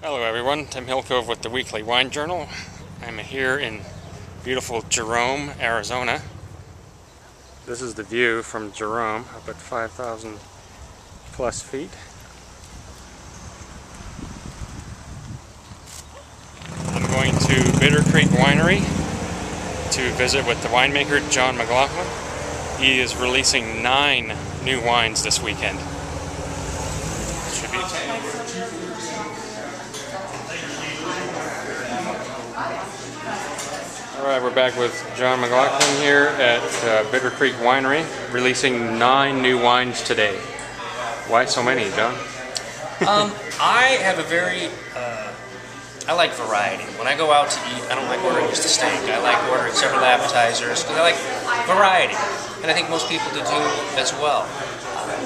Hello everyone, Tim Hillcove with the Weekly Wine Journal. I'm here in beautiful Jerome, Arizona. This is the view from Jerome up at 5,000 plus feet. I'm going to Bitter Creek Winery to visit with the winemaker John McLoughlin. He is releasing 9 new wines this weekend. Should be Alright, we're back with John McLoughlin here at Bitter Creek Winery, releasing 9 new wines today. Why so many, John? I have a very, I like variety. When I go out to eat, I don't like ordering just a steak. I like ordering several appetizers because I like variety. And I think most people do as well.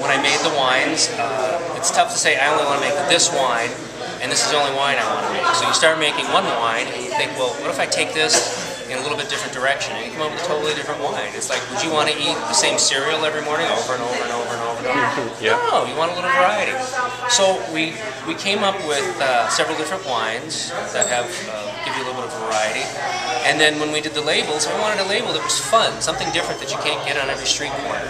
When I made the wines, it's tough to say I only want to make this wine and this is the only wine I want to make. So you start making one wine and you think, well, what if I take this in a little bit different direction, and you come up with a totally different wine. It's like, would you want to eat the same cereal every morning over and over and over and over and over? Yeah. No, you want a little variety. So we came up with several different wines that have give you a little bit of variety. And then when we did the labels, I wanted a label that was fun, something different that you can't get on every street corner.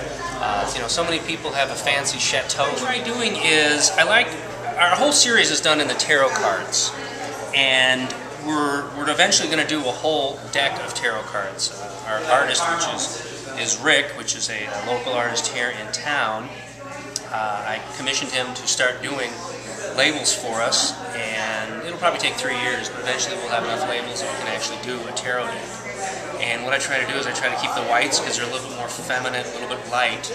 You know, so many people have a fancy chateau. What we're doing is, our whole series is done in the tarot cards, and we're eventually going to do a whole deck of tarot cards. Our artist, which is Rick, which is a local artist here in town, I commissioned him to start doing labels for us, and it'll probably take 3 years, but eventually we'll have enough labels that we can actually do a tarot deck. And what I try to do is I try to keep the whites, because they're a little bit more feminine, a little bit light,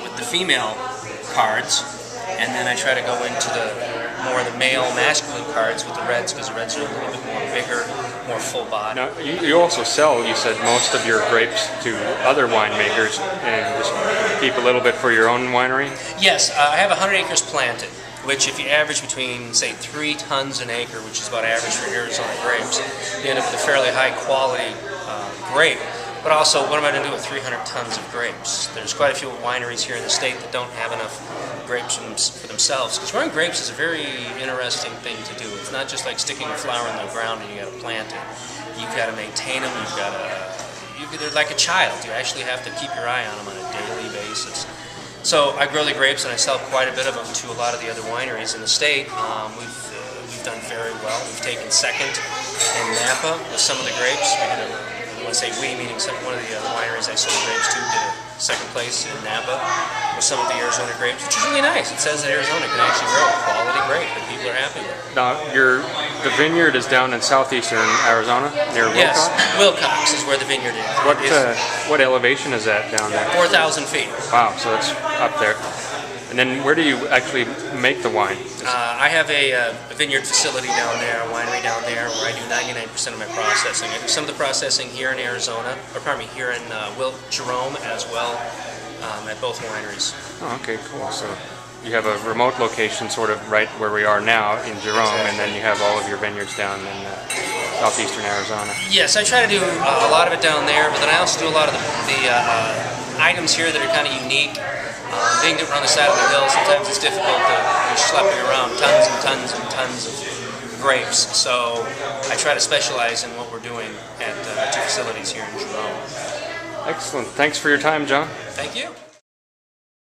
with the female cards. And then I try to go into more of the male masculine cards with the reds, because the reds are a little bit more bigger, more full body. Now, you also sell, you said, most of your grapes to other winemakers and just keep a little bit for your own winery? Yes, I have 100 acres planted, which if you average between, say, 3 tons an acre, which is about average for Arizona grapes, you end up with a fairly high quality grape. But also, what am I going to do with 300 tons of grapes? There's quite a few wineries here in the state that don't have enough grapes for themselves. Because growing grapes is a very interesting thing to do. It's not just like sticking a flower in the ground and you got to plant it. You've got to maintain them. They're like a child. You actually have to keep your eye on them on a daily basis. So I grow the grapes and I sell quite a bit of them to a lot of the other wineries in the state. We've done very well. We've taken second in Napa with some of the grapes. I want to say we, meaning one of the wineries I sold grapes to, did a second place in Napa with some of the Arizona grapes, which is really nice. It says that Arizona can actually grow a quality grape that people are happy with. Now, the vineyard is down in southeastern Arizona, near Wilcox? Yes, Wilcox is where the vineyard is. What elevation is that down there? 4,000 feet. Wow, so it's up there. And then where do you actually make the wine? I have a vineyard facility down there, a winery down there, where I do 99% of my processing. I do some of the processing here in Arizona, or pardon me, here in Jerome as well, at both wineries. Oh, okay, cool. So you have a remote location sort of right where we are now in Jerome, exactly. And then you have all of your vineyards down in southeastern Arizona. Yes, I try to do a lot of it down there, but then I also do a lot of the items here that are kind of unique. Being that we're on the side of the hill, sometimes it's difficult to schlepping around tons and tons and tons of grapes. So I try to specialize in what we're doing at 2 facilities here in Jerome. Excellent. Thanks for your time, John. Thank you.